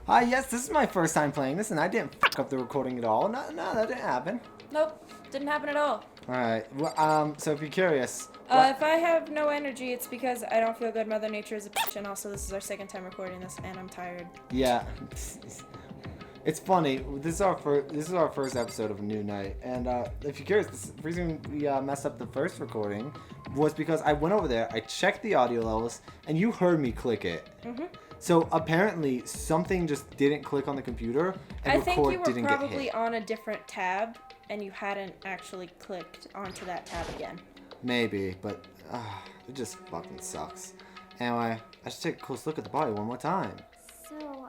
Yes, this is my first time playing this, and I didn't fuck up the recording at all. No, that didn't happen. Nope, didn't happen at all. Alright, well, so if you're curious... If I have no energy, it's because I don't feel good. Mother Nature is a bitch, and also this is our second time recording this, and I'm tired. Yeah. It's funny. This is our first episode of a new night, and if you're curious, the reason we messed up the first recording was because I went over there, I checked the audio levels, and you heard me click it. Mm-hmm. So apparently something just didn't click on the computer, and record didn't get hit. I think you were probably on a different tab, and you hadn't actually clicked onto that tab again. Maybe, but it just fucking sucks. Anyway, I should take a close look at the body one more time.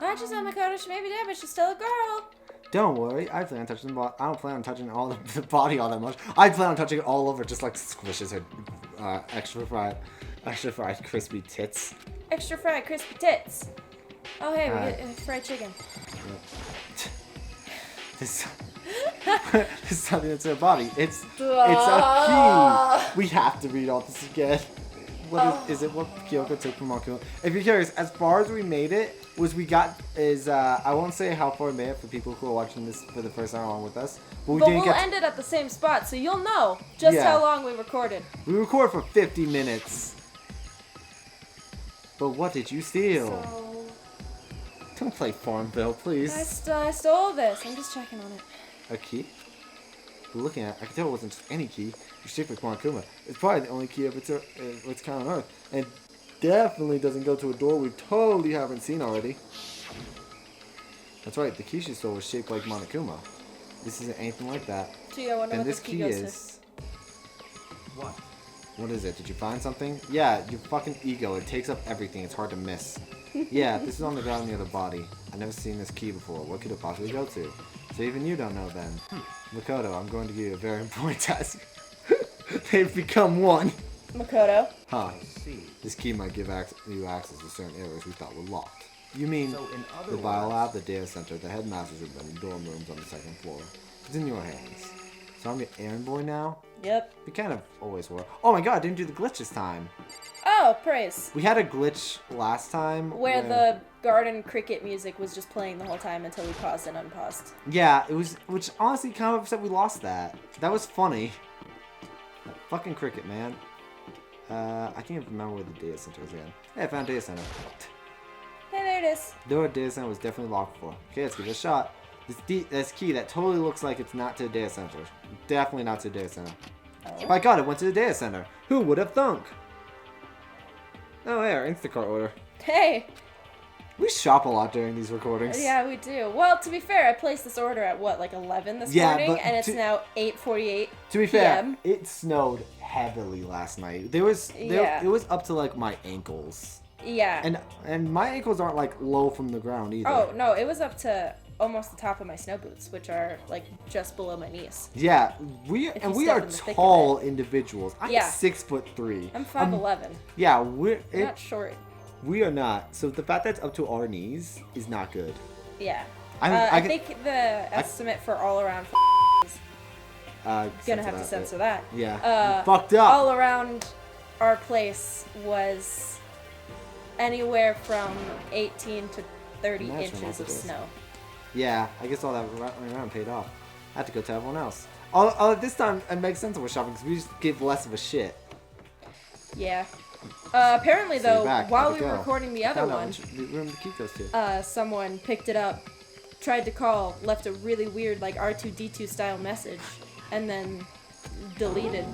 Not just on Makoto, she may be dead, but she's still a girl. Don't worry, I plan on touching the body. I don't plan on touching all the body all that much. I plan on touching it all over, just like squishes her extra fried crispy tits. Extra fried crispy tits. Oh hey, we get fried chicken. Yep. This is something that's in her body. It's a key. We have to read all this again. What is it? What Kyoko took from Akuma? If you're curious, as far as we made it, I won't say how far we made it for people who are watching this for the first time along with us. But we'll end it at the same spot, so you'll know just how long we recorded. We recorded for 50 minutes. But what did you steal? Don't play Farmville, please. I stole this. I'm just checking on it. A key? But looking at it, I can tell it wasn't just any key. It's shaped like Monokuma. It's probably the only key of its kind on Earth. And definitely doesn't go to a door we totally haven't seen already. That's right, the key she stole was shaped like Monokuma. This isn't anything like that. Gee, I wonder and what this key is... What? What is it? Did you find something? Yeah, your fucking ego. It takes up everything. It's hard to miss. Yeah, this is on the ground near the body. I've never seen this key before. What could it possibly go to? So even you don't know then. Makoto, I'm going to give you a very important task. They've become one. Makoto. Huh. I see. This key might give you access to certain areas we thought were locked. You mean So in other the bio words- lab, the data center, the headmaster's room, and the dorm rooms on the second floor. It's in your hands. So I'm your errand boy now? Yep. We kind of always were. Oh my god, I didn't do the glitch this time. Oh, praise. We had a glitch last time. Where the garden cricket music was just playing the whole time until we paused and unpaused. Yeah, it was, which honestly kind of upset we lost that. That was funny. That fucking cricket, man. I can't even remember where the data center is again. Hey, I found data center. Hey, there it is. The door data center was definitely locked before. Okay, let's give it a shot. This key that totally looks like it's not to the data center. Definitely not to the data center. Oh. My god, it went to the data center. Who would have thunk? Oh, hey, our Instacart order. Hey. We shop a lot during these recordings. Yeah, we do. Well, to be fair, I placed this order at what, like 11 this morning, but and it's now 8:48 To be PM. fair, it snowed heavily last night. It was up to like my ankles. Yeah. And my ankles aren't like low from the ground either. Oh, no, it was up to almost the top of my snow boots, which are like just below my knees. Yeah, we If are you step in the thick of tall individuals. I'm Yeah. 6'3". I'm 5'11". Yeah, I'm not short. we are not. So the fact that it's up to our knees is not good. Yeah. I I think the estimate for all around is gonna have to censor that. Yeah. Fucked up. All around our place was anywhere from 18 to 30 Imagine inches what of it is. snow. Yeah, I guess all that running around paid off. I had to go to everyone else. This time it makes sense that we're shopping because we just give less of a shit. Yeah. Apparently, So you're though, back. while How'd we it were go? recording the other Found out one, which room the key goes to. someone picked it up, tried to call, left a really weird, like, R2-D2 style message, and then deleted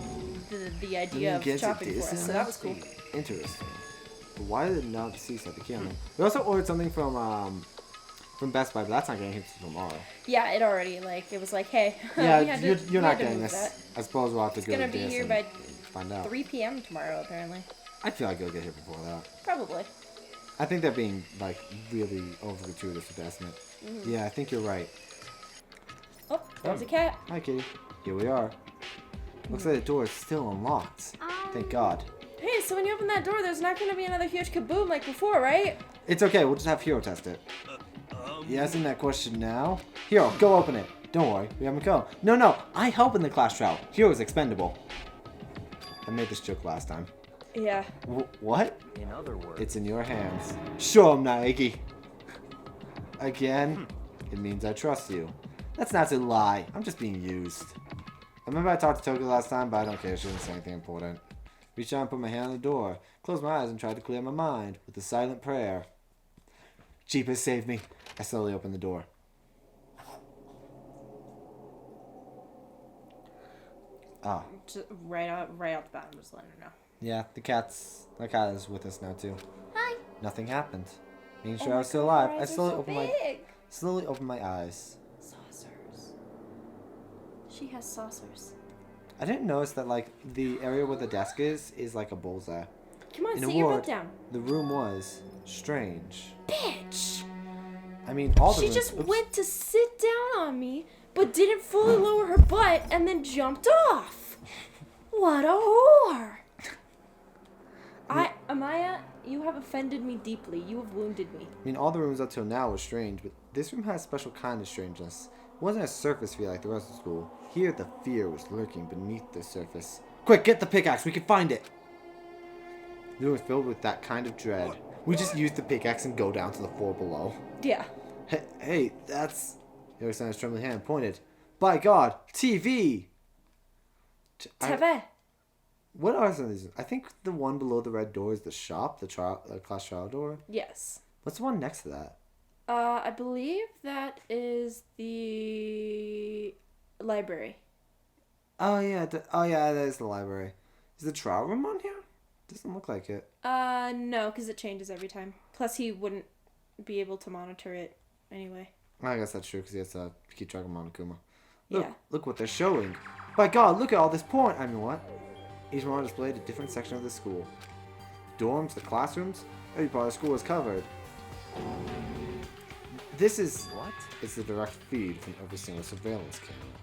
the idea of shopping for us. So that was cool. Interesting. But why did it not cease at the key? We also ordered something from Best Buy, but that's not getting here till tomorrow. Yeah, it already, like, it was like, hey, Yeah, we had to, you're we not had to getting move this. that. I suppose we'll have to It's go gonna to be this here and by find out. 3 p.m. tomorrow, apparently. I feel like it'll get here before that. Probably. I think they're being like really over gratuitous with the estimate. Yeah, I think you're right. Oh, there's a cat. Hi, kitty. Here we are. Looks like the door is still unlocked. Thank God. Hey, so when you open that door, there's not gonna be another huge kaboom like before, right? It's okay. We'll just have Hero test it. You asking that question now? Hero, go open it. Don't worry, we have him go. No, I help in the class trial. Hero is expendable. I made this joke last time. Yeah. What? In other words, It's in your hands. Show him, Naegi. Again? It means I trust you. That's not to lie. I'm just being used. I remember I talked to Toki last time, but I don't care. She didn't say anything important. Reached out and put my hand on the door. Closed my eyes and tried to clear my mind with a silent prayer. Jeepers, save me. I slowly opened the door. Ah. Just right out the bat. I'm just letting her know. Yeah, the cat is with us now too. Hi. Nothing happened. Making sure I was still alive, I slowly so opened my eyes. Saucers. She has saucers. I didn't notice that like the area where the desk is like a bullseye. Come on, In sit a your word, butt down. The room was strange. Bitch. I mean, all the She rooms, just went to sit down on me, but didn't fully lower her butt and then jumped off. What a whore. Amaya, you have offended me deeply. You have wounded me. I mean, all the rooms up till now were strange, but this room had a special kind of strangeness. It wasn't a surface fear like the rest of school. Here, the fear was lurking beneath the surface. Quick, get the pickaxe. We can find it. The room was filled with that kind of dread. We just use the pickaxe and go down to the floor below. Yeah. Hey, that's... Harry-san's trembling hand pointed. By God, TV! TV. What are some of these? I think the one below the red door is the shop, the class trial door. Yes. What's the one next to that? I believe that is the library. Oh yeah, that is the library. Is the trial room on here? Doesn't look like it. No, because it changes every time. Plus, he wouldn't be able to monitor it anyway. I guess that's true because he has to keep track of Monokuma. Yeah. Look what they're showing. By God, look at all this porn. I mean, what? Each one displayed a different section of the school. Dorms, the classrooms, every part of the school is covered. This is... What? It's the direct feed from every single surveillance camera.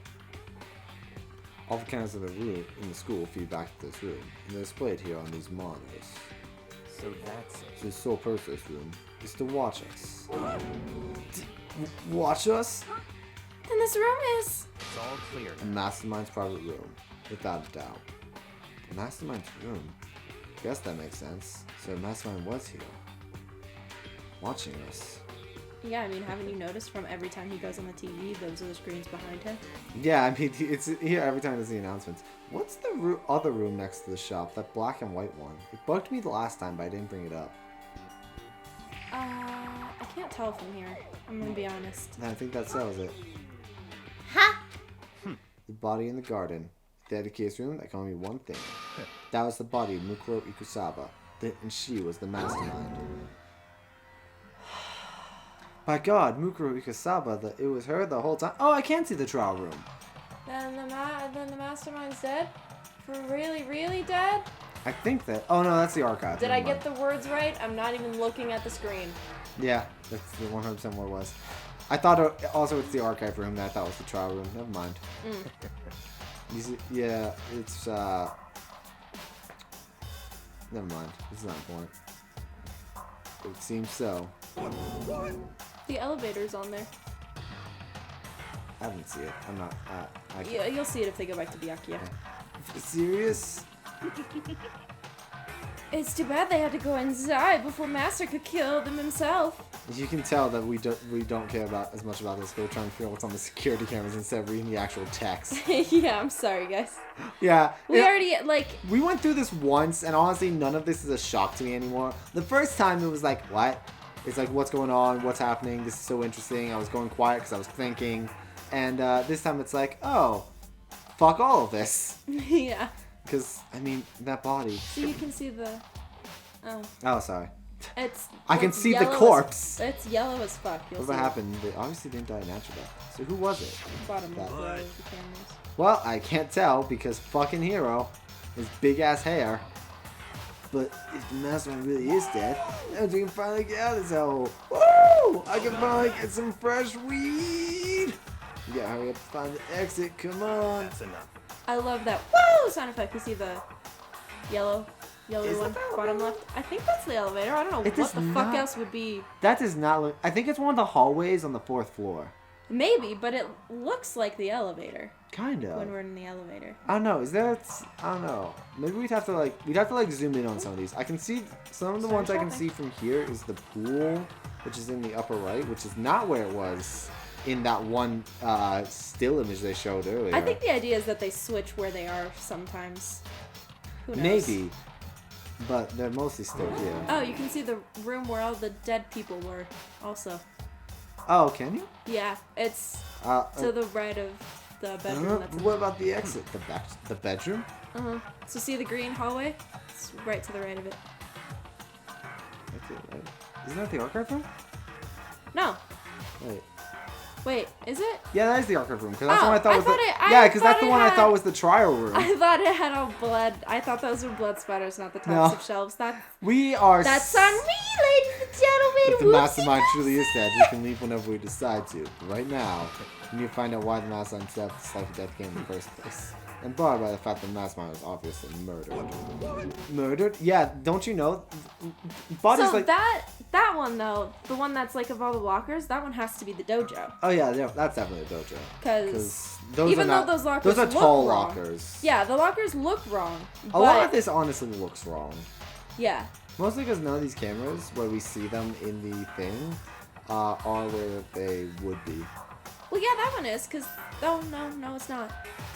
All the cameras in the school feed back to this room, and they're displayed here on these monitors. So that's it. The sole purpose of this room is to watch us. Watch us? Then this room is... It's all clear. A mastermind's private room, without a doubt. The mastermind's room? Guess that makes sense. So the mastermind was here, watching us. Yeah, I mean, haven't you noticed from every time he goes on the TV, those are the screens behind him? Yeah, I mean, it's here every time there's the announcements. What's the other room next to the shop? That black and white one. It bugged me the last time, but I didn't bring it up. I can't tell from here. I'm gonna be honest. I think that sells it. Ha! The body in the garden. They had a case room that can only mean one thing. That was the body of Mukuro Ikusaba, and she was the mastermind. By God, Mukuro Ikusaba, it was her the whole time. Oh, I can't see the trial room. Then the mastermind's dead? For really, really dead? I think that... Oh, no, that's the archive. Did I get the words right? I'm not even looking at the screen. Yeah, that's the 100% what it was. I thought also it's the archive room that I thought was the trial room. Never mind. Yeah, it's... Never mind. It's not important. It seems so. The elevator's on there. I didn't see it. I'm not... Yeah, you'll see it if they go back to Byakuya. Serious? It's too bad they had to go inside before Master could kill them himself. You can tell that we don't care about as much about this. We're trying to figure out what's on the security cameras instead of reading the actual text. Yeah, I'm sorry, guys. Yeah. We already, We went through this once, and honestly, none of this is a shock to me anymore. The first time, it was like, what? It's like, what's going on? What's happening? This is so interesting. I was going quiet because I was thinking. And this time, it's like, oh, fuck all of this. Yeah. Because, I mean, that body. So you can see the... Oh. Oh, sorry. I can see the corpse. It's yellow as fuck. What happened? They obviously didn't die a natural death. So who was it? Bottom left row of the cameras. Well, I can't tell because fucking Hero, his big ass hair. But if the mastermind really is dead, then we can finally get out of this hole. Woo! I can finally get some fresh weed. You gotta hurry up and find the exit. Come on. That's enough. I love that woo sound effect. You see the yellow Is one, that the bottom elevator? left. I think that's the elevator. I don't know It what does the fuck not- else would be. That does not look. I think it's one of the hallways on the 4th floor. Maybe, but it looks like the elevator Kind of. when we're in the elevator. I don't know. Is there? I don't know. Maybe we'd have to zoom in on some of these. I can see some of the Start ones I can shopping. see from here is the pool, which is in the upper right, which is not where it was in that one still image they showed earlier. I think the idea is that they switch where they are sometimes. Who knows? Maybe, but they're mostly still here. Oh, you can see the room where all the dead people were also. Oh, can you? Yeah, it's to the right of the bedroom. That's what about the exit? The bedroom? So see the green hallway? It's right to the right of it. That's it, right? Isn't that the archive room? No. Wait, is it? Yeah, that is the archive room. Because that's the one I thought was yeah, because that's the one I thought was the trial room. I thought it had all blood. I thought those were blood spatters, not the tops of shelves. That's on me, ladies and gentlemen. If the mastermind truly is dead, we can leave whenever we decide to. But right now, we need to find out why the mastermind set up the death game in the first place. And barred by the fact that the mastermind was obviously murdered. Murdered? Yeah, don't you know? Bodies so like that one though, the one that's like of all the lockers, that one has to be the dojo. Oh yeah, that's definitely a dojo. Because those even though those lockers are look tall wrong, lockers. Yeah, the lockers look wrong. A lot of this honestly looks wrong. Yeah. Mostly because none of these cameras, where we see them in the thing, are where they would be. Well, yeah, that one is, because... Oh, no, it's not.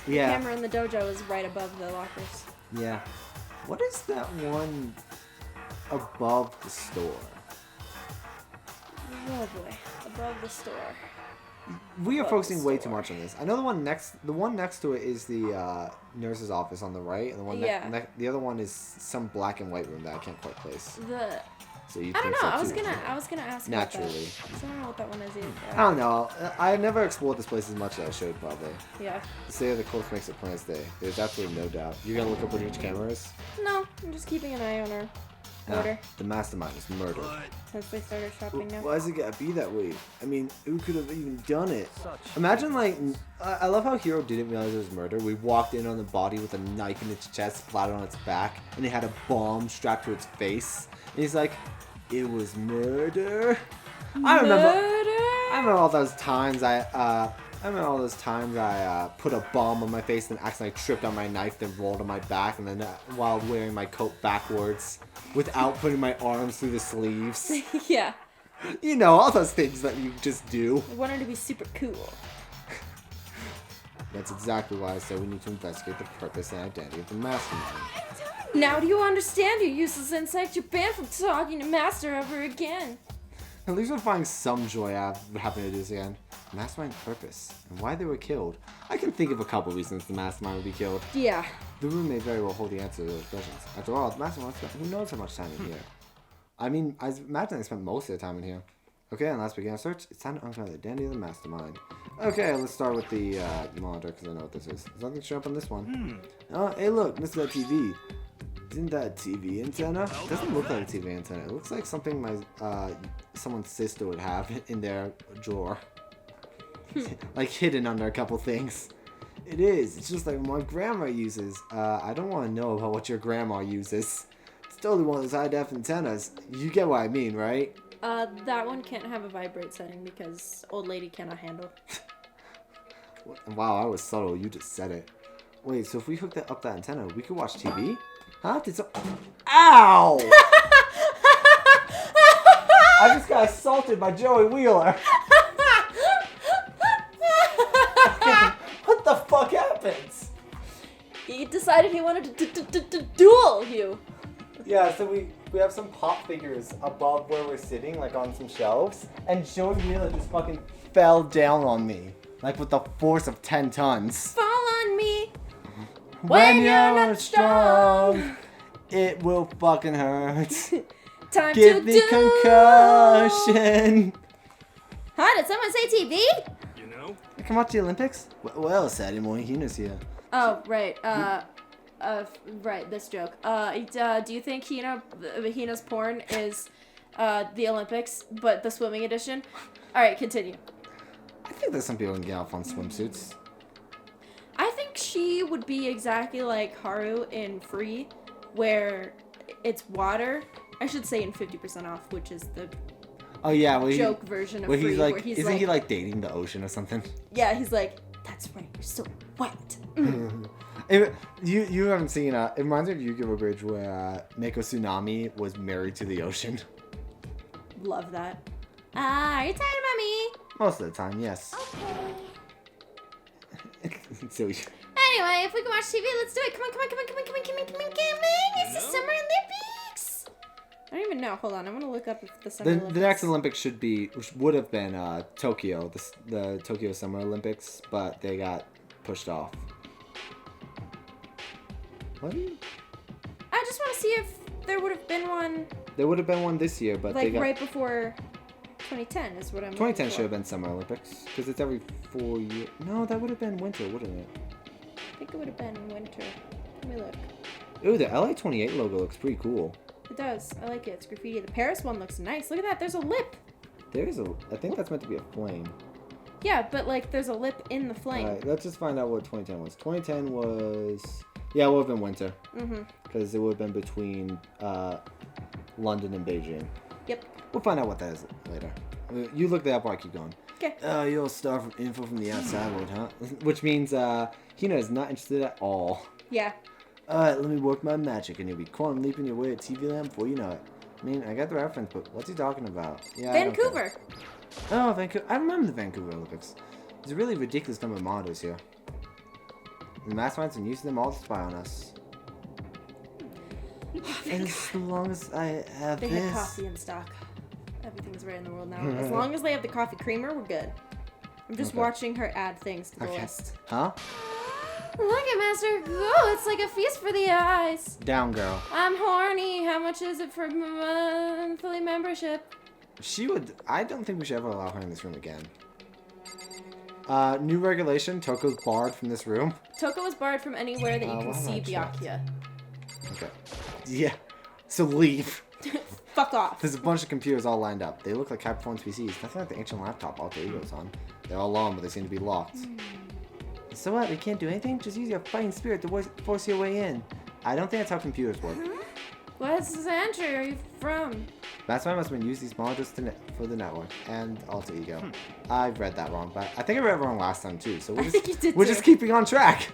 Yeah. The camera in the dojo is right above the lockers. Yeah. What is that one above the store? Oh, boy. Above the store. We are focusing way too much on this. I know the one next to it is the nurse's office on the right, and the one the other one is some black and white room that I can't quite place. So you I don't think know. so I was gonna ask. Naturally. About that. I don't know what that one is either. I don't know. I never explored this place as much as I should probably. Yeah. Say the course makes it plain as day. There's absolutely no doubt. You're gonna look up where each camera is? No, I'm just keeping an eye on her. Order. The mastermind is murdered. Since they started shopping now. Why is it gotta be that way? I mean, who could have even done it? Imagine, like, I love how Hiro didn't realize it was murder. We walked in on the body with a knife in its chest, flattened on its back, and it had a bomb strapped to its face. And he's like, it was murder? I remember all those times I put a bomb on my face and accidentally tripped on my knife, then rolled on my back, and then while wearing my coat backwards, without putting my arms through the sleeves. Yeah. You know, all those things that you just do. I wanted to be super cool. That's exactly why I said we need to investigate the purpose and identity of the mastermind. Now do you understand, you useless insect? You're banned from talking to Master ever again. At least we're finding some joy out of having to do this again. Mastermind's purpose and why they were killed. I can think of a couple reasons the mastermind would be killed. Yeah. The room may very well hold the answer to those questions. After all, the mastermind spent who knows how much time in here. I mean, I imagine they spent most of their time in here. Okay, and let's begin our search. It's time to uncover the identity of the mastermind. Okay, let's start with the monitor because I know what this is. There's nothing to show up on this one. Oh, hey look, this is that TV. Isn't that a TV antenna? It doesn't look like a TV antenna. It looks like something someone's sister would have in their drawer. Like hidden under a couple things. It is. It's just like what my grandma uses. I don't want to know about what your grandma uses. It's totally one of those high-def antennas. You get what I mean, right? That one can't have a vibrate setting because old lady cannot handle. Wow, I was subtle. You just said it. Wait, so if we hook up that antenna, we could watch TV? Huh? Ow! I just got assaulted by Joey Wheeler. What the fuck happens? He decided he wanted to duel you. Yeah, so we have some pop figures above where we're sitting, like on some shelves, and Joey Wheeler just fucking fell down on me, like with the force of 10 tons. Fall on me. When you're not strong, it will fucking hurt. Time Give to me concussion. Huh? Did someone say TV? You know? I can watch the Olympics? Well, Sadie Hina's here. Oh, right. Right, this joke. Do you think Hina's porn is the Olympics, but the swimming edition? Alright, continue. I think there's some people who can get off on swimsuits. I think she would be exactly like Haru in Free, where it's water. I should say in 50% Off, which is the joke version of Free. He's like, where he's isn't he like dating the ocean or something? Yeah, he's like, that's right, you're so wet. You haven't seen it reminds me of Yu-Gi-Oh! Bridge where Mako Tsunami was married to the ocean. Love that. Are you tired about me? Most of the time, yes. Okay. So Anyway, if we can watch TV, let's do it. Come on. It's the Summer Olympics. I don't even know. Hold on. I want to look up if the Summer Olympics. The next Olympics would have been Tokyo, the Tokyo Summer Olympics, but they got pushed off. What? I just want to see if there would have been one. There would have been one this year, but like they got right before 2010 is what I'm. 2010 should have been Summer Olympics because it's every 4 years. No, that would have been winter, wouldn't it? I think it would have been winter. Let me look. Ooh, the LA28 logo looks pretty cool. It does. I like it. It's graffiti. The Paris one looks nice. Look at that. There's a lip. I think that's meant to be a flame. Yeah, but like there's a lip in the flame. Alright, let's just find out what 2010 was. 2010 was... Yeah, it would have been winter. Mm-hmm. Because it would have been between London and Beijing. Yep. We'll find out what that is later. You look that up while I keep going. Okay. You'll start from info from the outside world, huh? Which means Hina is not interested at all. Yeah. Alright, let me work my magic and you'll be quantum leaping your way at TV land before you know it. I mean, I got the reference, but what's he talking about? Yeah, Vancouver. Oh, Vancouver. I remember the Vancouver Olympics. There's a really ridiculous number of monitors here. The masterminds and using them all to spy on us. And as long as I have They this... had coffee in stock. Everything's right in the world now. As long as they have the coffee creamer, we're good. I'm just watching her add things to the list. Huh? Look at Master Go. It's like a feast for the eyes. Down, girl. I'm horny. How much is it for monthly membership? I don't think we should ever allow her in this room again. New regulation. Toko's barred from this room. Toko is barred from anywhere that you can see checked? Byakuya. Okay. Yeah. So leave. Fuck off. There's a bunch of computers all lined up. They look like high-performance PCs. Nothing like the ancient laptop Alter Ego's on. They're all on, but they seem to be locked. So what? We can't do anything? Just use your fighting spirit to force your way in. I don't think that's how computers work. What century are you from? That's why I must have been used these monitors for the network and Alter Ego. I read that wrong, but I think I read it wrong last time too. So we're just keeping on track.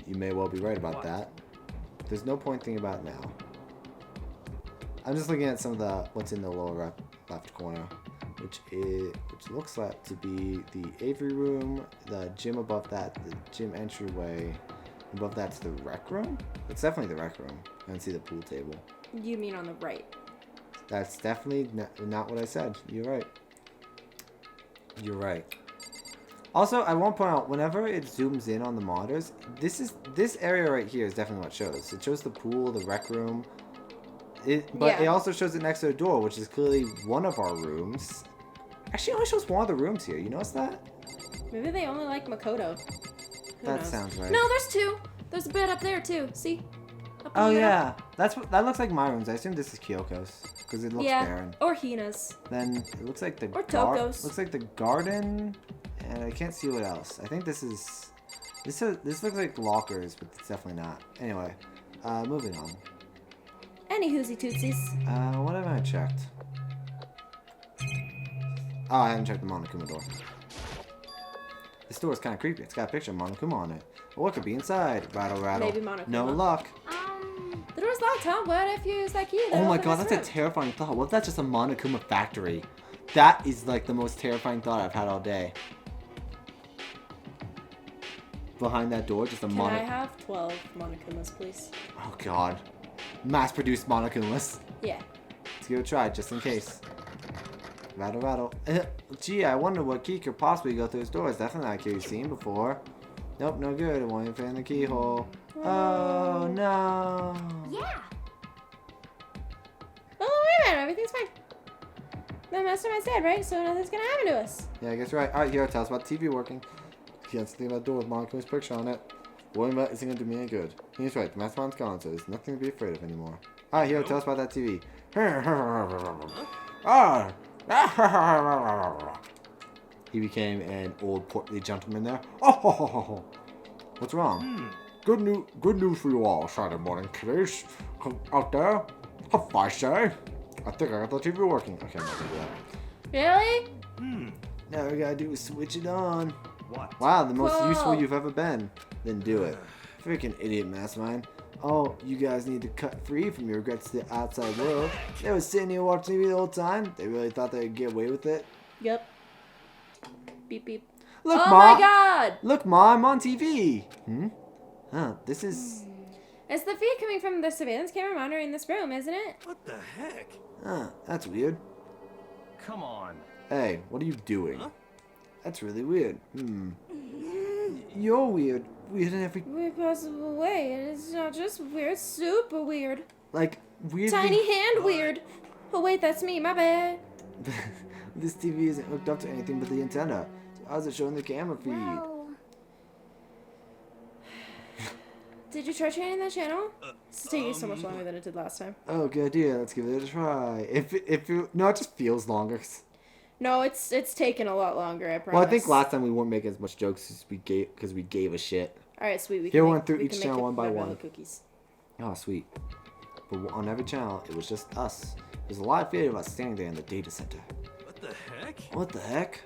You may well be right about that. There's no point thinking about it now. I'm just looking at some of the what's in the lower left corner, which looks like to be the Avery room, the gym above that, the gym entryway. Above that's the rec room. It's definitely the rec room. I can see the pool table. You mean on the right? That's definitely not what I said. You're right. You're right. Also, I won't point out, whenever it zooms in on the monitors, this area right here is definitely what it shows. It shows the pool, the rec room. But it also shows it next to the door, which is clearly one of our rooms. Actually, it only shows one of the rooms here. You notice that? Maybe they only like Makoto. That sounds right. No, there's two. There's a bed up there too. See? Oh yeah, that looks like my rooms. I assume this is Kyoko's because it looks barren. Or Hina's. Then it looks like the Toko's. Looks like the garden, and I can't see what else. I think this looks like lockers, but it's definitely not. Anyway, moving on. Any hoozy tootsies. What have I checked? Oh, I haven't checked the Monokuma door. This door is kind of creepy. It's got a picture of Monokuma on it. Or it could be inside. Rattle, rattle. Maybe Monokuma. No luck. The door's locked, huh? What if you use that key? Oh my god, that's a terrifying thought. What if that's just a Monokuma factory? That is like the most terrifying thought I've had all day. Behind that door, just a Can I have 12 Monokumas, please? Oh god. Mass-produced Monokumas. Yeah. Let's give it a try, just in case. Rattle, rattle. Gee, I wonder what key could possibly go through this door. It's definitely not a key we've seen before. Nope, no good. It won't even fit in the keyhole. Oh, no. Yeah. Oh, wait a minute. Everything's fine. The mastermind's dead, right? So nothing's gonna happen to us. Yeah, I guess you're right. Alright, here, tell us about the TV working. You can't see that door with Monokuma's picture on it. Worrying about it isn't going to do me any good. He's right. The mastermind's gone, so there's nothing to be afraid of anymore. Alright, here, tell us about that TV. He became an old portly gentleman there. Oh, what's wrong? Good news for you all, Saturday morning kiddies. Out there, what I say? I think I got the TV working. Okay, I'm not gonna do that. Really? Now all we gotta do is switch it on. What? Wow, the most Whoa. useful you've ever been. Then do it. Freaking idiot, mastermind. Oh, you guys need to cut free from your regrets to the outside world. They were sitting here watching TV the whole time. They really thought they could get away with it. Yep. Beep beep. Look, oh Ma! my god! Look, Ma, I'm on TV. Huh, this is... It's the feed coming from the surveillance camera monitoring this room, isn't it? What the heck? Huh, that's weird. Come on. Hey, what are you doing? Huh? That's really weird. You're weird. Weird in every... Weird possible way. It's not just weird, super weird. Like, weird... Tiny hand weird. Oh wait, that's me, my bad. This TV isn't hooked up to anything but the antenna. So how's it showing the camera feed? Did you try changing that channel? This is taking so much longer than it did last time. Oh, good idea. Let's give it a try. No, it just feels longer. No, it's taken a lot longer, I promise. Well, I think last time we weren't making as much jokes as we gave a shit. Alright, sweet. We Here can went through we each can channel make one by vanilla one. Cookies. Oh, sweet. But on every channel, it was just us. There's a live video of us standing there in the data center. What the heck? What the heck?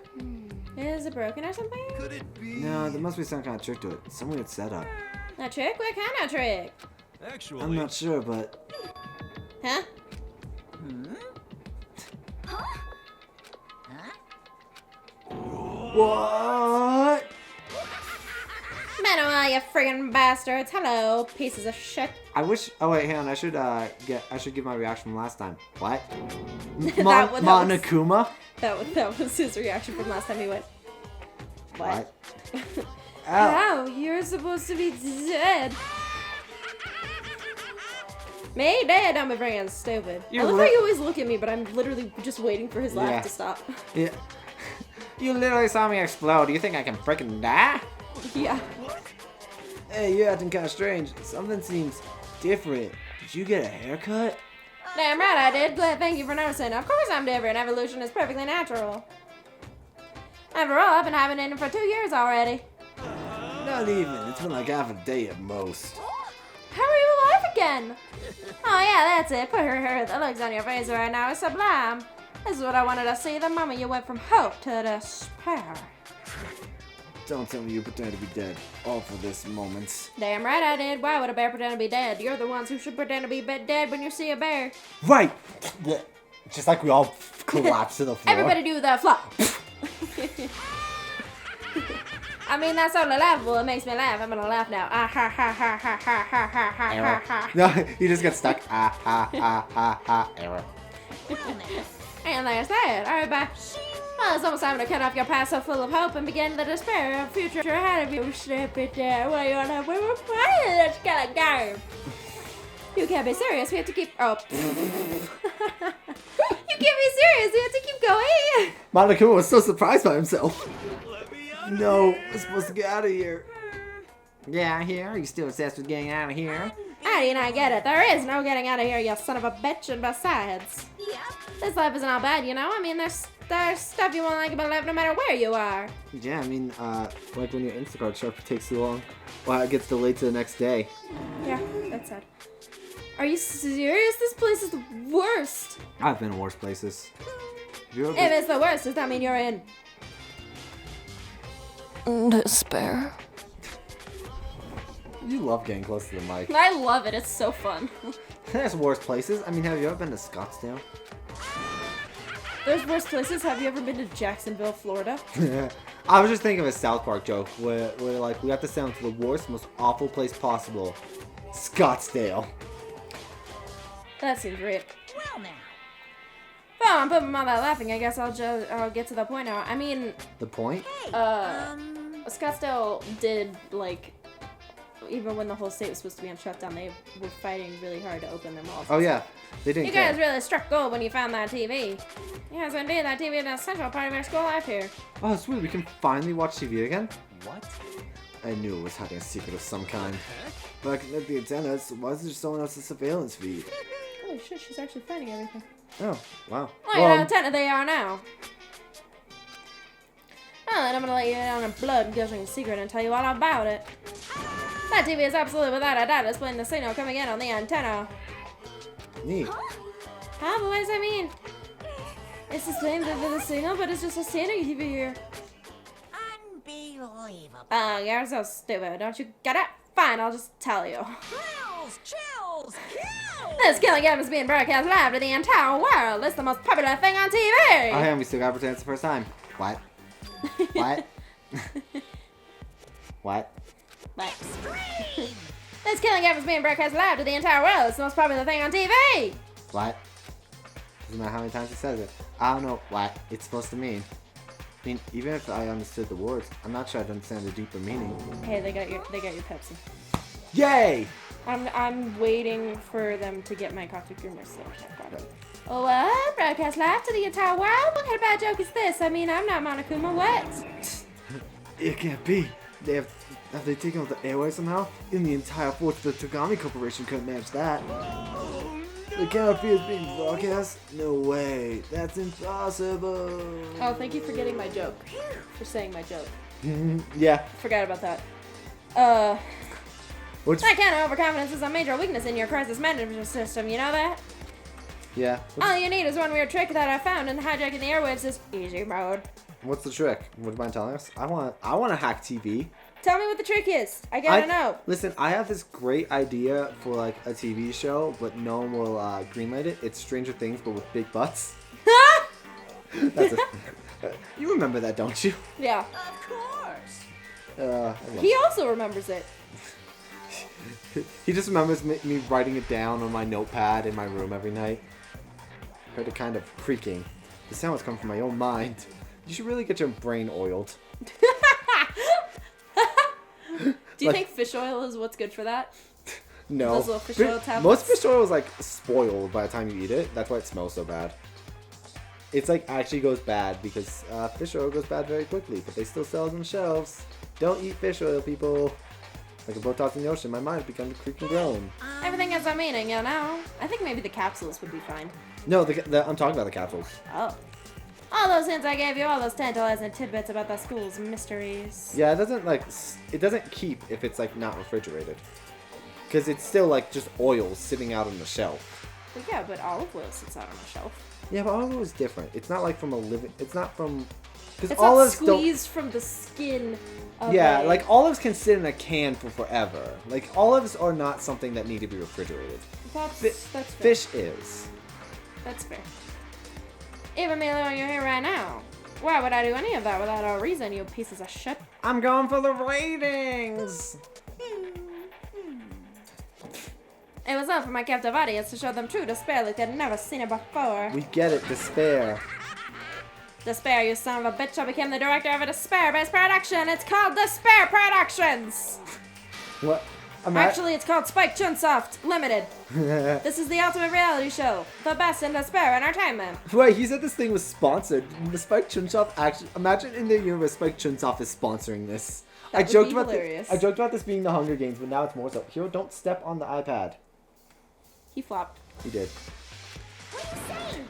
Is it broken or something? Could it be? No, there must be some kind of trick to it. Some weird setup. A trick? What kind of trick? Actually, I'm not sure, but... Huh? What? Manuel, you friggin' bastards. Hello, pieces of shit. I wish... Oh, wait, hang on. I should give my reaction from last time. What? That was- Monokuma? That was his reaction from last time he went. What? Ow. How? You're supposed to be dead. Me dead? I'm friggin' stupid. I love how you always look at me, but I'm literally just waiting for his laugh to stop. Yeah. You literally saw me explode. Do you think I can freaking die? Yeah. Hey, you're acting kind of strange. Something seems different. Did you get a haircut? Damn right I did. Glad, thank you for noticing. Of course I'm different. Evolution is perfectly natural. After all, I've been having it for 2 years already. Not even. It's been like half a day at most. How are you alive again? Oh yeah, that's it. Put her the looks on your face right now is sublime. This is what I wanted to see the moment you went from hope to despair. Don't tell me you pretend to be dead. All for this moment. Damn right I did. Why would a bear pretend to be dead? You're the ones who should pretend to be dead when you see a bear. Right! Just like we all collapse to the floor. Everybody do the flop. I mean, that's only laughable. It makes me laugh. I'm gonna laugh now. Ah ha ha ha ha ha ha ha ha ha. No, you just get stuck. Ah ha ha ha ha. Error. And there's that. Alright, bye. Well, it's almost time to cut off your past so full of hope and begin the despair of future ahead of you. Strip it down. What do you wanna? We're playing. Let's get a game. You can't be serious. We have to keep. Oh. You can't be serious. We have to keep going. Monokuma was so surprised by himself. let me out. No, we're supposed to get out of here. Yeah, here. Are you still obsessed with getting out of here? How do you not get it? There is no getting out of here, you son of a bitch. And besides, this life isn't all bad, you know? I mean, there's stuff you won't like about life no matter where you are. Yeah, I mean, like when your Instacart truck takes too long. Well, it gets delayed to the next day. Yeah, that's sad. Are you serious? This place is the worst. I've been in worse places. Have you ever If it's the worst, does that mean you're in despair? You love getting close to the mic. I love it. It's so fun. There's worse places. I mean, have you ever been to Scottsdale? There's worse places. Have you ever been to Jacksonville, Florida? I was just thinking of a South Park joke where like we have to sound to the worst, most awful place possible. Scottsdale. That seems great. Well, now. Well, I'm putting all that laughing. I guess I'll get to the point now. I mean, The point? Scottsdale did, like, even when the whole state was supposed to be on shutdown, they were fighting really hard to open their malls. Oh yeah, they didn't You care. guys really struck gold when you found that TV. Yes, indeed, that TV is an essential part of your school life here. Oh, sweet. We can finally watch TV again. What? I knew it was hiding a secret of some kind. But I connected the antenna, so why is there someone else's surveillance feed? Holy shit, she's actually finding everything. Oh, wow. Oh, you're antenna they are now. Oh, then I'm gonna let you in on a blood-gushing secret and tell you all about it. That TV is absolutely without a doubt displaying the signal coming in on the antenna. Neat. Huh, but what does that mean? It's displaying the signal, but it's just a standing TV here. Unbelievable. Oh, you're so stupid. Don't you get it? Fine, I'll just tell you. Chills! Kills! This killing game is being broadcast live to the entire world. It's the most popular thing on TV. Oh, and we still got to pretend it's the first time. What? What? What? What? This killing game is being broadcast live to the entire world. It's the most popular thing on TV. What? Doesn't matter how many times he says it. I don't know what it's supposed to mean. I mean, even if I understood the words, I'm not sure I'd understand the deeper meaning. Hey, they got your Pepsi. Yay! I'm waiting for them to get my coffee creamer, so I've got it. Oh, what? Broadcast live to the entire world? What kind of bad joke is this? I mean, I'm not Monokuma. What? It can't be. Have they taken out the airway somehow? In the entire force, the Togami Corporation couldn't manage that. The camera feed is being broadcast? No way. That's impossible. Oh, thank you for getting my joke. For saying my joke. Yeah. Forgot about that. That kind of overconfidence is a major weakness in your crisis management system, you know that? Yeah. All you need is one weird trick that I found in hijacking the airwaves is easy mode. What's the trick? Would you mind telling us? I want to hack TV. Tell me what the trick is. I gotta know. Listen, I have this great idea for like a TV show, but no one will greenlight it. It's Stranger Things, but with big butts. You remember that, don't you? Yeah. Of course! He also remembers it. He just remembers me writing it down on my notepad in my room every night. Heard it kind of creaking. The sound was coming from my own mind. You should really get your brain oiled. Do you think fish oil is what's good for that? No. Those little fish oil tablets? Most fish oil is like spoiled by the time you eat it. That's why it smells so bad. It's like actually goes bad because fish oil goes bad very quickly, but they still sell it on the shelves. Don't eat fish oil, people. Like a boat tossed in the ocean, my mind becomes a creek and groan. Everything has a meaning, you know? I think maybe the capsules would be fine. No, I'm talking about the capsules. Oh. All those hints I gave you, all those tantalizing tidbits about the school's mysteries. Yeah, it doesn't keep if it's like not refrigerated. Because it's still like just oil sitting out on the shelf. Well, yeah, but olive oil sits out on a shelf. Yeah, but olive oil is different. It's not like from a living, it's not from, because It's olives not squeezed from the skin of like olives can sit in a can for forever. Like olives are not something that need to be refrigerated. That's fair. Fish is. That's fair. Even me knowing you're here right now. Why would I do any of that without a reason, you pieces of shit? I'm going for the ratings! It was up for my captive audience to show them true despair like they'd never seen it before. We get it, despair. Despair, you son of a bitch. I became the director of a despair-based production. It's called Despair Productions. What? Actually, it's called Spike Chunsoft Limited. This is the ultimate reality show. The best in despair entertainment. Wait, he said this thing was sponsored. The Spike Chunsoft actually... Imagine in the universe Spike Chunsoft is sponsoring this. I joked about this being the Hunger Games, but now it's more so. Hero, don't step on the iPad. He flopped. He did.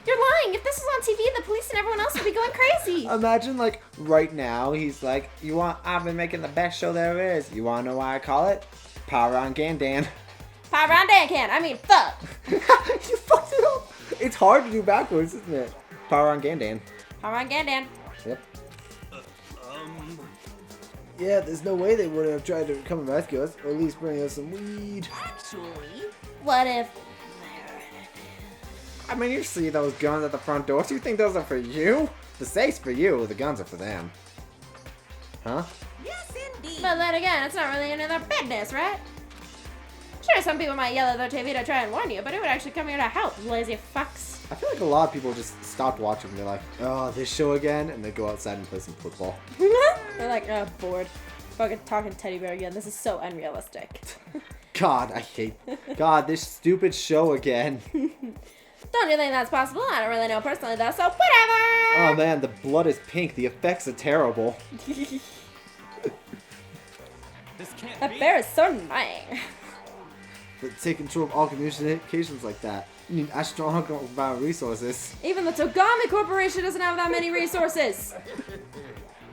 You're lying. If this was on TV, the police and everyone else would be going crazy. Imagine, like, right now, he's like, I've been making the best show there is. You wanna know why I call it? Power on Gandan. Power on Dankan. I mean, fuck. You fucked it up. It's hard to do backwards, isn't it? Power on Gandan. Power on Gandan. Yep. Yeah, there's no way they wouldn't have tried to come and rescue us, or at least bring us some weed. Actually, What if... I mean, you see those guns at the front door. Do you think those are for you? The safe's for you, the guns are for them. Huh? yes indeed! But then again, it's not really any of their business, right? Sure, some people might yell at their TV to try and warn you, but who would actually come here to help, lazy fucks? I feel like a lot of people just stopped watching and they're like, oh, this show again? And they go outside and play some football. They're like, oh, bored. Fucking talking teddy bear again. This is so unrealistic. God, I hate... God, this stupid show again. Don't you think that's possible? I don't really know personally, though, so whatever! Oh, man, the blood is pink. The effects are terrible. This can't That be. bear is so annoying. But take control of all communications like that. You need astronomical amount of resources. Even the Togami Corporation doesn't have that many resources.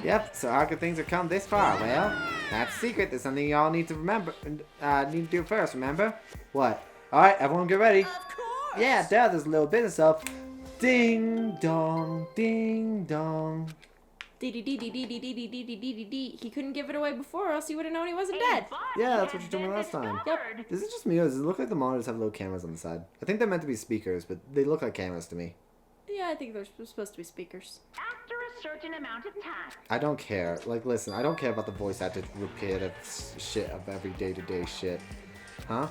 Yep, so how could things have come this far? Well, that's a secret. There's something y'all need to remember. Need to do first, remember? What? Alright, everyone get ready. Of course! Yeah, there's a little bit of stuff. Ding dong, ding dong. He couldn't give it away before, or else he would have known he wasn't dead. Yeah, that's what you told me last time. Yep. Is it just me, or does it look like the monitors have little cameras on the side? I think they're meant to be speakers, but they look like cameras to me. Yeah, I think they're supposed to be speakers. After a certain amount of time. I don't care. Like, listen, I don't care about the voice acted repetitive shit of every day-to-day shit. Huh?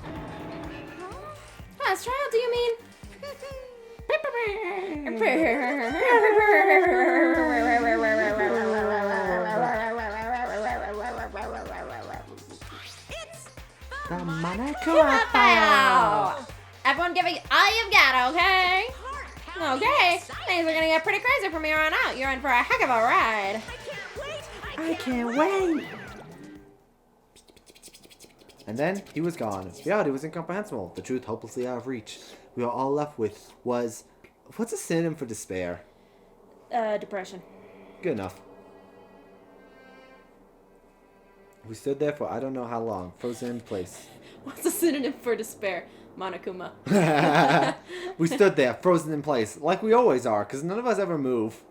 Class trial, do you mean? The Monokuma file! Everyone give it all you've got, okay? Okay. Things are gonna get pretty crazy from here on out. You're in for a heck of a ride. I can't wait! And then he was gone. Reality was incomprehensible. The truth hopelessly out of reach. We were all left with was... What's a synonym for despair? Depression. Good enough. We stood there for I don't know how long, frozen in place. What's a synonym for despair? Monokuma. We stood there, frozen in place, like we always are, because none of us ever move.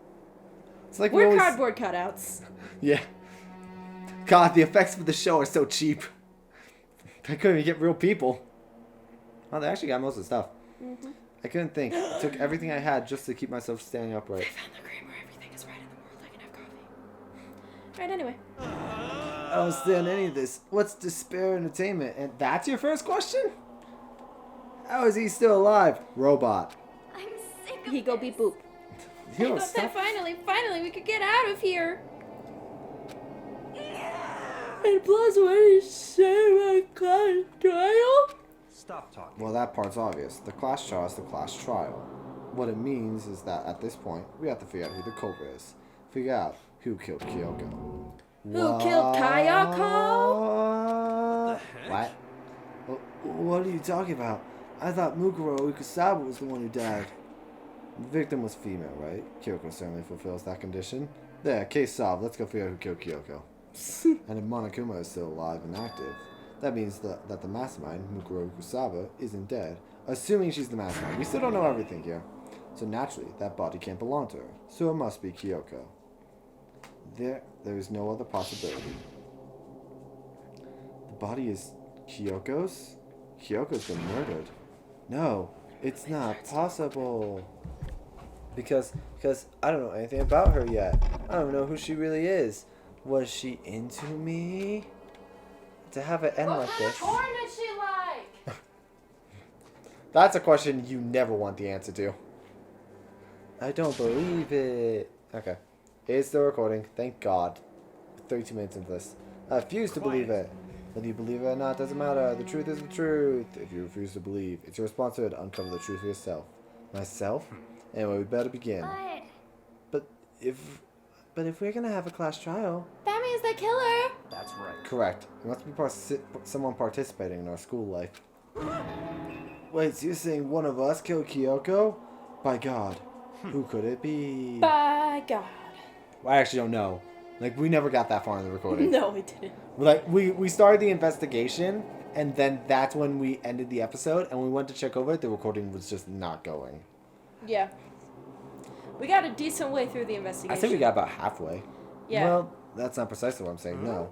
It's like We're always... cardboard cutouts. Yeah. God, the effects for the show are so cheap. I couldn't even get real people. Oh, they actually got most of the stuff. Mm-hmm. I couldn't think. It took everything I had just to keep myself standing upright. I found the cream where everything is right in the world. I can have coffee. Right, anyway. I don't understand any of this. What's despair entertainment? And that's your first question? How is he still alive? Robot. I'm sick of He go beep boop. You I don't thought that stop. finally we could get out of here. And plus, what did you say my class trial? Stop talking. Well, that part's obvious. The class trial is the class trial. What it means is that at this point, we have to figure out who the culprit is. Figure out who killed Kyoko. Who killed Kayako? What? What are you talking about? I thought Mukuro Ukusaba was the one who died. The victim was female, right? Kyoko certainly fulfills that condition. There, case solved. Let's go figure out who killed Kyoko. And if Monokuma is still alive and active, that means that the mastermind, Mukuro Ukusaba, isn't dead. Assuming she's the mastermind. We still don't know everything here. So naturally, that body can't belong to her. So it must be Kyoko. There is no other possibility. The body is Kyoko's? Kyoko's been murdered. No, it's not possible. Because I don't know anything about her yet. I don't know who she really is. Was she into me? To have it end like this. What kind of porn did she like? That's a question you never want the answer to. I don't believe it. Okay. It's still recording. Thank God. 32 minutes into this. I refuse to believe it. Whether you believe it or not doesn't matter. The truth is the truth. If you refuse to believe, it's your responsibility to uncover the truth for yourself. Myself? Anyway, we better begin. But if we're gonna have a class trial... That means they kill her. That's right. Correct. It must be someone participating in our school life. Wait, so you're saying one of us killed Kyoko? By God. Who could it be? By God. Well, I actually don't know. Like, we never got that far in the recording. No, we didn't. Like, we started the investigation, and then that's when we ended the episode, and we went to check over it. The recording was just not going. Yeah. We got a decent way through the investigation. I think we got about halfway. Yeah. Well, that's not precisely what I'm saying, no.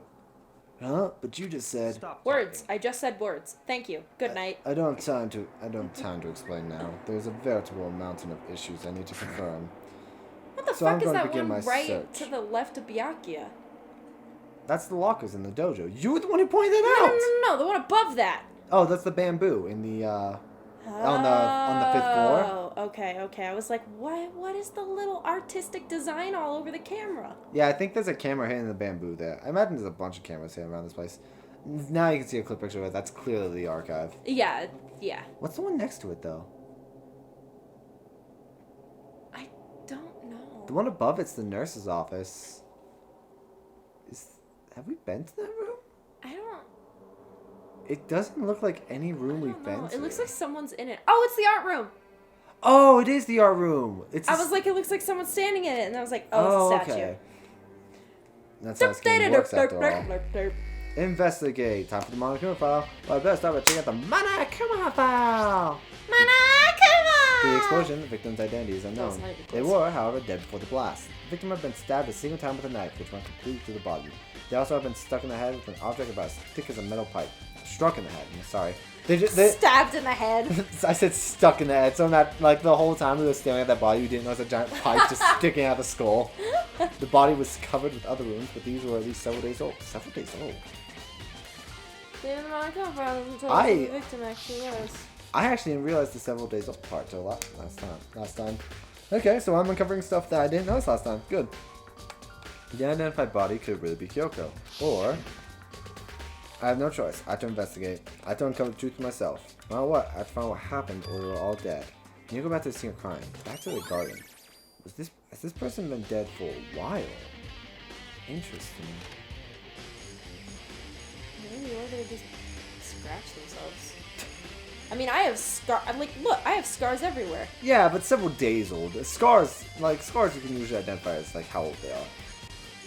Huh? But you just said... Stop Words. talking. I just said words. Thank you. Good night. I don't have time to explain now. There's a veritable mountain of issues I need to confirm. What the So I'm fuck is going to that begin one my right search. to the left of Byakuya? That's the lockers in the dojo. You were the one who pointed it No, out! no, the one above that. Oh, that's the bamboo in the, on the 5th floor? Oh, okay. I was like, what is the little artistic design all over the camera? Yeah, I think there's a camera hidden in the bamboo there. I imagine there's a bunch of cameras hidden around this place. Now you can see a clip picture of it. That's clearly the archive. Yeah. What's the one next to it, though? I don't know. The one above it's the nurse's office. Have we been to that room? I don't It doesn't look like any room we've been know. to. It looks like someone's in it. Oh, it's the art room. Oh, it is the art room. It's. I was like, it looks like someone's standing in it, and I was like, oh, it's a statue. okay. That's how this game works after all. Derp. Investigate. Time for the Monokuma file. Well, I better start by checking out the Monokuma file. The Monokuma! explosion, the victim's identity is unknown. That's not even They close. were, however, dead before the blast. The victim had been stabbed a single time with a knife, which went completely through the body. They also had been stuck in the head with an object about as thick as a metal pipe. Struck in the head. I'm sorry. They Stabbed in the head. I said stuck in the head, so that like the whole time we were staring at that body, we didn't know it was a giant pipe just sticking out of the skull. The body was covered with other wounds, but these were at least several days old. Several days old. They didn't want to come from until I- the victim actually was. I actually didn't realize the several days old part till last time. Okay, so I'm uncovering stuff that I didn't notice last time. Good. The unidentified body could really be Kyoko, or I have no choice. I have to investigate. I have to uncover the truth for myself. No matter what, I have to find what happened, or we were all dead. When you go back to the scene of crime, back to the garden. Has this person been dead for a while? Interesting. Maybe, or they just scratch themselves. I mean, I have look, I have scars everywhere. Yeah, but several days old. Scars you can usually identify as like how old they are.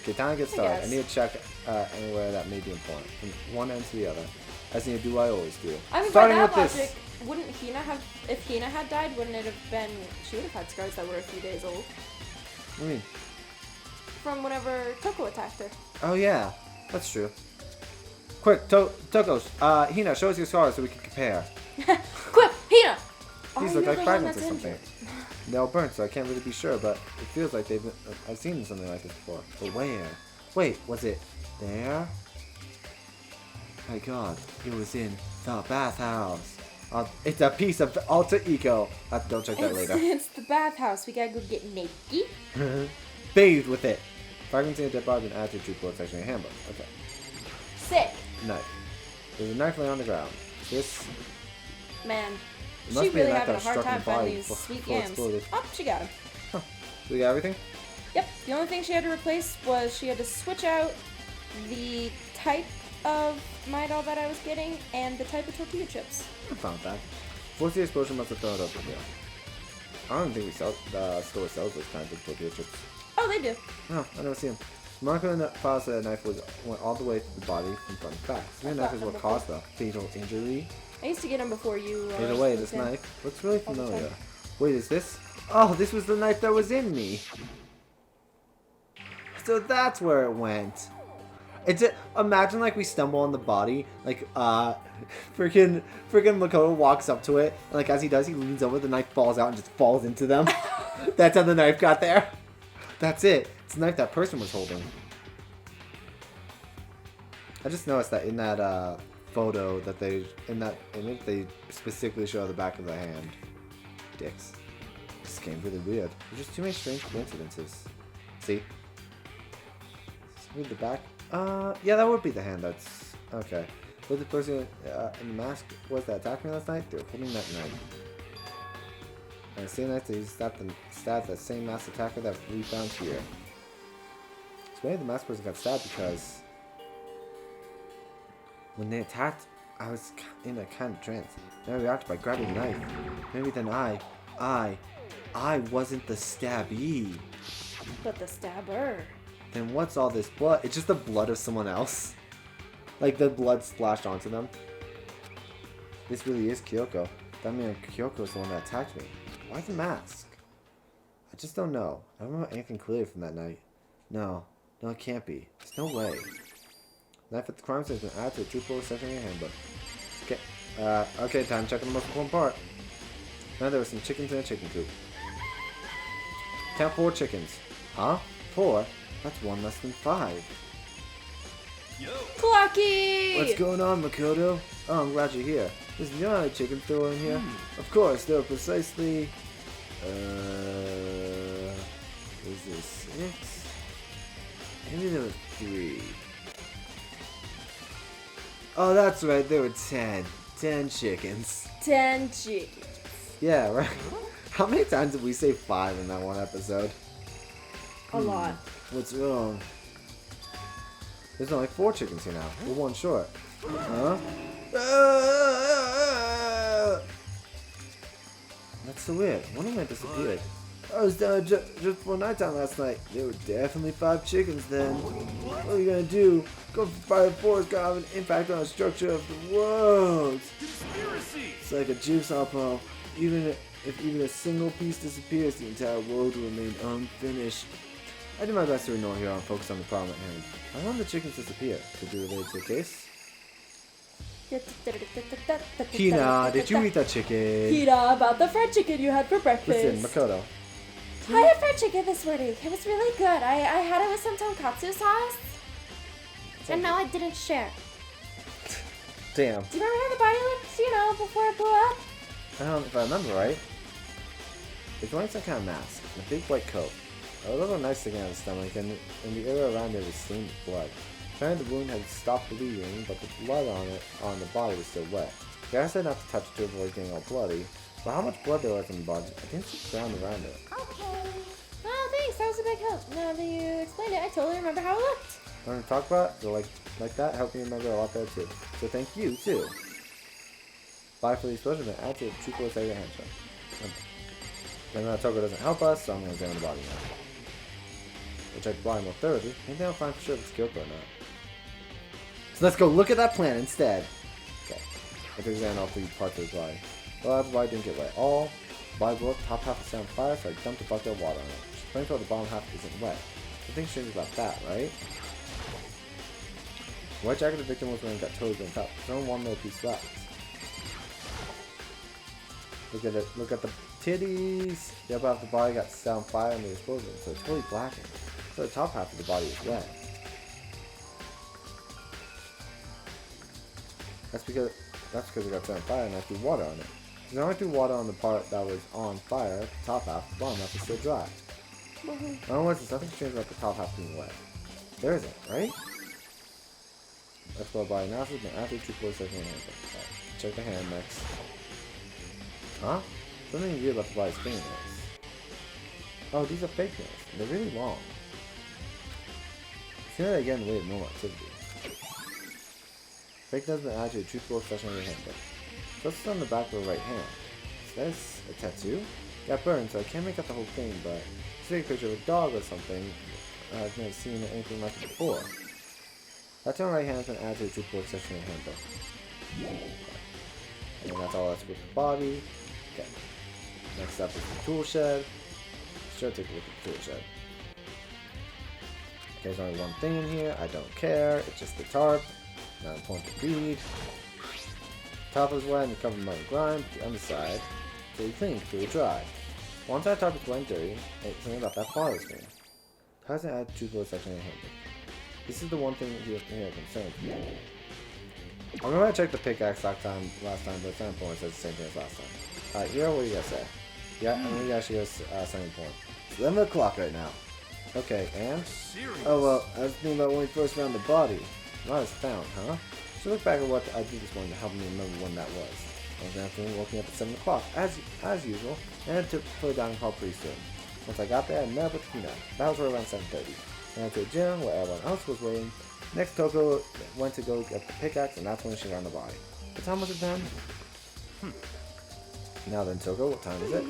Okay, time to get started. I guess. need to check anywhere that may be important, from one end to the other. As I do, I always do. I mean, Starting by with that this. logic, wouldn't Hina have, if Hina had died, wouldn't it have been, she would have had scars that were a few days old. What do you mean? From whenever Toko attacked her. Oh yeah, that's true. Quick, Tokos, Hina, show us your scars so we can compare. Quick, Hina! These Oh, look you're like the one fragments or that's something. injured. They're all burnt, so I can't really be sure, but it feels like I've seen something like this before. But where? Wait, was it there? My god, it was in the bathhouse. It's a piece of alter ego. I'll have to go check that later. It's the bathhouse. We gotta go get naked. Bathed with it. Fragments in a dead body and added to the report section of your handbook. Okay. Sick. Knife. There's a knife laying on the ground. This Man, It must she be a really knife having a that hard struck in time the body finding these before- sweet before it yams. exploded. Oh, she got him. do we got everything? Yep. The only thing she had to replace was she had to switch out the type of Midol that I was getting and the type of tortilla chips. I found that. Force the explosion must have thrown it over here. I don't think we sell store sells those kinds of tortilla chips. Oh, they do. No, I never see them. Marco in the file said the knife went all the way to the body from front to back. So the knife is what caused the fatal injury. I used to get them before you. Either way, this moved in. knife looks really All the familiar. time. Wait, is this? Oh, this was the knife that was in me. So that's where it went. Imagine like we stumble on the body, like freaking Makoto walks up to it, and like as he does, he leans over, the knife falls out and just falls into them. That's how the knife got there. That's it. It's the knife that person was holding. I just noticed that in that photo that in that image they specifically show the back of the hand. Dicks. This game's really weird. There's just too many strange coincidences. See? Read the back. Yeah, that would be the hand. That's okay. But the person in the mask was that attacked me last night? They were holding that knife. And the same knife that he stabbed that same masked attacker that we found here. So maybe the masked person got stabbed because when they attacked, I was in a kind of trance. Then I reacted by grabbing the knife. Maybe then I wasn't the stabbee. But the stabber. Then what's all this blood? It's just the blood of someone else. Like the blood splashed onto them. This really is Kyoko. That means Kyoko's the one that attacked me. Why the mask? I just don't know. I don't remember anything clear from that night. No, it can't be. There's no way. Knife at the crime scene has been added to the truthful section in your handbook. Okay, okay, time to check on the most important part. Now there were some chickens in a chicken coop. Count 4 chickens. Huh? 4? That's 1 less than 5. Yo! Clucky! What's going on, Makoto? Oh, I'm glad you're here. Is the only chicken store in here? Of course, there are precisely... is there 6? Maybe there were 3. Oh, that's right, there were 10. 10 chickens. 10 chickens. Yeah, right? How many times did we say 5 in that one episode? A lot. What's wrong? There's only 4 chickens here now. We're 1 short. Huh? That's so weird. One of them disappeared. I was down just before nighttime last night. There were definitely 5 chickens then. What are you gonna do? Go by the forest gonna have an impact on the structure of the world. Conspiracy! It's like a juice alpo. Even if even a single piece disappears, the entire world will remain unfinished. I do my best to ignore here and focus on the problem at hand. How long did the chickens disappear? Could be related to the case? Hina, did you eat that chicken? Hina, about the fried chicken you had for breakfast. Listen, Makoto. I had fried chicken this morning. It was really good. I had it with some tonkatsu sauce. And now I didn't share. Damn. Do you remember how the body looked, you know, before it blew up? I don't know if I remember right. It's wearing some kind of mask and a big white coat. A little nice sticking out of his stomach, and the area around it was stained with blood. Apparently the wound had stopped bleeding, but the blood on the body was still wet. The guy said not to touch it to avoid getting all bloody, but how much blood there was in the body, I didn't see the ground around it. Okay. Oh, thanks. That was a big help. Now that you explained it, I totally remember how it looked. Want to talk about it? So like that helped me remember a lot better too. So thank you too. Bye for the explosion, and add to the true close area handshake. And Toko doesn't help us, so I'm going to examine the body now. We'll check the body more thoroughly, maybe I'll find for sure if it's Kyoko or not. So let's go look at that plan instead. Okay. Let's examine all 3 parts of the body. Well, the body didn't get wet at all. The body blew up, top half was set on fire, so I dumped a bucket of water on it. Which explains why the bottom half isn't wet. Something strange about that, right? The white jacket the victim was wearing got totally burnt up. There's only one little piece left. Look at it. Look at the titties. The upper half of the body got set on fire in the explosion, so it's totally blackened. So the top half of the body is wet. That's because it got set on fire and I threw water on it. Because I only threw water on the part that was on fire, the top half, the bottom half is still dry. Otherwise, there's nothing strange about the top half being wet. There isn't, right? Explore body analysis, and after 2 4 seconds hand. Check the hand next. Huh? Something weird about the body's fingernails. Oh, these are fake nails. They're really long. See that again way of normal activity. Fake nails have been added to a truthful expression on your handbook. Just on the back of the right hand. Is this a tattoo? Got burned, so I can't make out the whole thing, but it's a picture of a dog or something. I've never seen anything like it before. Tattoo on the right hand has been added to a truthful expression on your handbook. And that's all that's with the body. Okay. Next up is the tool shed. Sure, take a look at the tool shed. Okay, there's only one thing in here. I don't care. It's just the tarp. Not important to read. Top is wet and covered in mud and grime, but the underside is really clean, completely dry. One side top is wet and dirty, and something about that bothers me. How does it add to the section of the handbook? This is the one thing that he has concerned me. I remember I checked the pickaxe last time, but it's not important. It says the same thing as last time. Alright, here, what do you guys say? Yeah, I think you actually goes something important. It's 11 o'clock right now. Okay, and? Oh, well, I was thinking about when we first found the body. Not as found, huh? So look back at what I did this morning to help me remember when that was. I was afternoon waking up at 7 o'clock, as usual, and I had to put a dining hall pretty soon. Once I got there, I met up with Hina. That was right around 7:30. I went to the gym where everyone else was waiting. Next, Toko went to go get the pickaxe, and that's when she found the body. What time was it then? Now then, Toko, what time is it?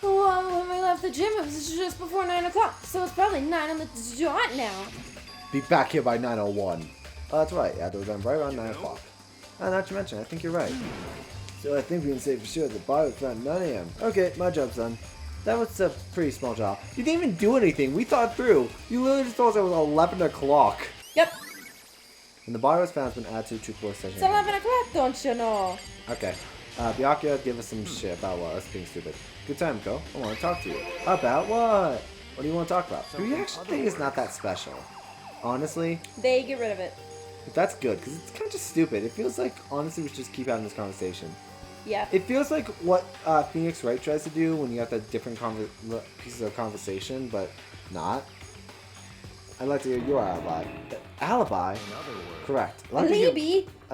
Well, when we left the gym, it was just before 9 o'clock, so it's probably 9 on the dot now. Be back here by 9:01. Oh, that's right. Yeah, it was right around 9 o'clock. Not to mention, I think you're right. So I think we can say for sure the body was found at 9 a.m. Okay, my job, son. That was a pretty small job. You didn't even do anything. We thought through. You literally just told us it was 11 o'clock. Yep. And the body was found, it's been added to the truthful session. It's 11 o'clock, don't you know? Okay. Byakuya, give us some shit about what? Us being stupid. Good time, Ko. I want to talk to you. About what? What do you want to talk about? Do you actually think it's not that special? Honestly? They get rid of it. That's good, because it's kind of just stupid. It feels like, honestly, we should just keep having this conversation. Yeah. It feels like what Phoenix Wright tries to do when you got the different pieces of conversation, but not. I'd like to hear your alibi. Alibi? Correct. I'd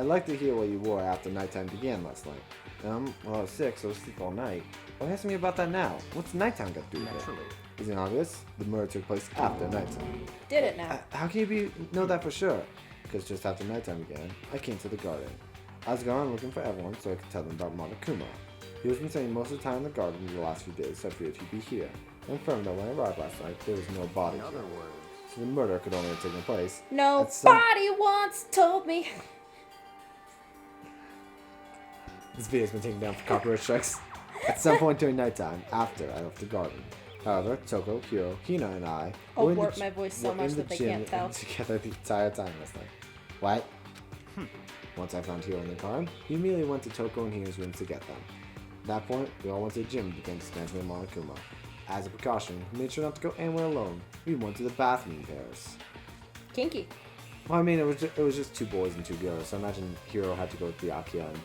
like to hear what you wore after nighttime began last night. Well, I was sick, so I was asleep all night. Why asking me about that now? What's nighttime got to do with it? Isn't it obvious? The murder took place after nighttime. Did it now? How can you know that for sure? Because just after nighttime began, I came to the garden. I was gone looking for everyone so I could tell them about Monokuma. He was been spending most of the time in the garden the last few days, so I figured he'd be here. I confirmed that when I arrived last night, there was no body here. So the murder could only have taken place. Nobody once told me. This video's been taken down for copyright strikes. At some point during nighttime, after I left the garden. However, Toko, Hiro, Hina, and I I'll were in warp the, my voice so were much in the that they gym can't tell. together the entire time last night. What? Once I found Hiro in the car, he immediately went to Toko and Hina's rooms to get them. At that point, we all went to the gym and began dismantling Monokuma. As a precaution, we made sure not to go anywhere alone. We went to the bathroom in pairs. Kinky. Well, I mean, it was just 2 boys and 2 girls, so imagine Hiro had to go with Byakuya and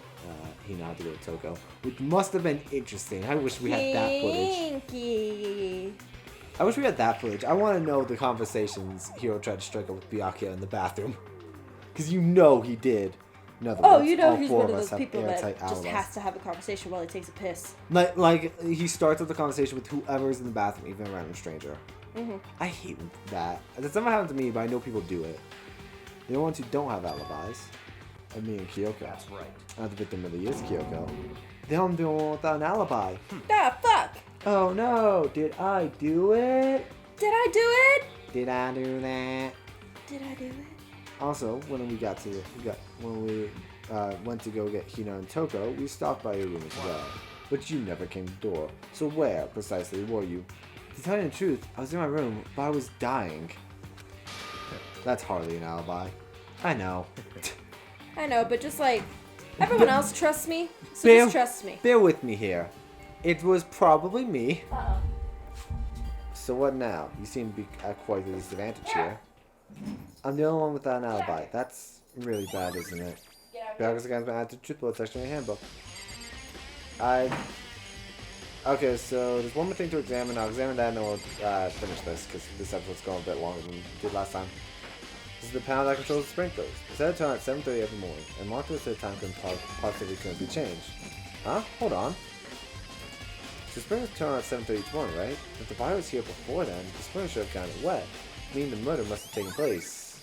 Hina had to go with Toko, which must have been interesting. I wish we had that footage. Kinky. I wish we had that footage. I want to know the conversations Hiro tried to strike up with Byakuya in the bathroom. Because you know he did. In other Oh, words, you know all he's 4 one of us those have people that airtight just alibis. has to have a conversation while he takes a piss. Like he starts with the conversation with whoever's in the bathroom, even a random stranger. Mm-hmm. I hate that. That's never happened to me, but I know people do it. The ones who don't have alibis are me and Kyoko. That's right. Not the victim really is Kyoko. They don't do it without an alibi. Ah, fuck! Oh no! Did I do it? Did I do it? Did I do that? Did I do it? Also, when we went to go get Hina and Toko, we stopped by your room as well. But you never came to the door. So where, precisely, were you? To tell you the truth, I was in my room, but I was dying. That's hardly an alibi. I know. I know, but just like, everyone else trusts me, so Bear- just trust me. Bear with me here. It was probably me. Uh-oh. So what now? You seem to be at quite a disadvantage here. I'm the only one without an alibi. That's really bad, isn't it? Because the guy's been added to truth bullet section in the handbook. Okay, so there's one more thing to examine. I'll examine that and then we'll finish this because this episode's going a bit longer than we did last time. This is the panel that controls the sprinklers. It's set to turn at 7:30 every morning, and marked with the time positivity couldn't be changed. Huh? Hold on. So the sprinklers turn on at 7:30 each morning, right? If the fire was here before then, the sprinklers should have gotten wet, meaning the murder must have taken place.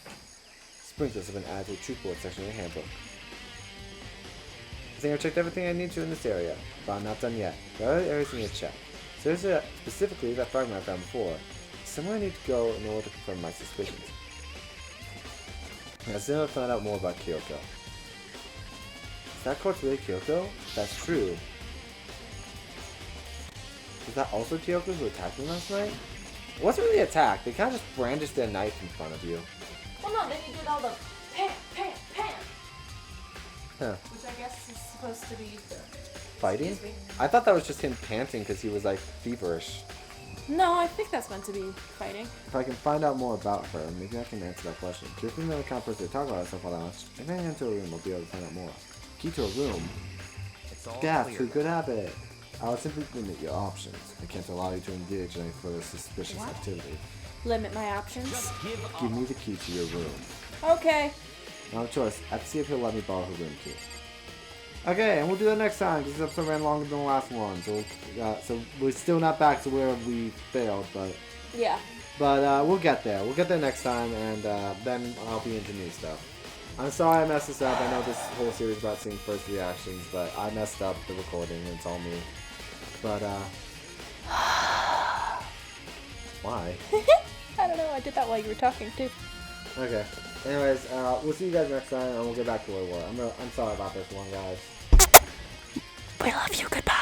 Sprinklers have been added to the truth bullet section of the handbook. I think I've checked everything I need to in this area, but I'm not done yet. There are other areas I need to check. So there's specifically that fragment I found before. Somewhere I need to go in order to confirm my suspicions. I still have to find out more about Kyoko. Is that corpse really Kyoko? That's true. Is that also Kyoko who attacked me last night? It wasn't really an attack. They kind of just brandished their knife in front of you. Well, no, then you did all the pam, pam, pam. Huh. Which I guess is supposed to be Fighting? Excuse me. I thought that was just him panting because he was like feverish. No, I think that's meant to be fighting. If I can find out more about her, maybe I can answer that question. Kyoko isn't the kind of person to talk about herself all that much. If I get into a room, I'll be able to find out more. Key to a room? It's all Gasp, clear. who could have it? I'll simply limit your options. I can't allow you to engage in any further suspicious activity. Limit my options. Give me the key to your room. Okay. No choice. I have to see if he'll let me borrow her room key. Okay, and we'll do that next time. This episode ran longer than the last one, so we're still not back to where we failed, but Yeah. we'll get there. We'll get there next time, and then I'll be into new stuff. I'm sorry I messed this up. I know this whole series is about seeing first reactions, but I messed up the recording, and it's all me. But why? I don't know. I did that while you were talking too. Okay. Anyways, we'll see you guys next time, and we'll get back to where we were. I'm sorry about this one, guys. We love you. Goodbye.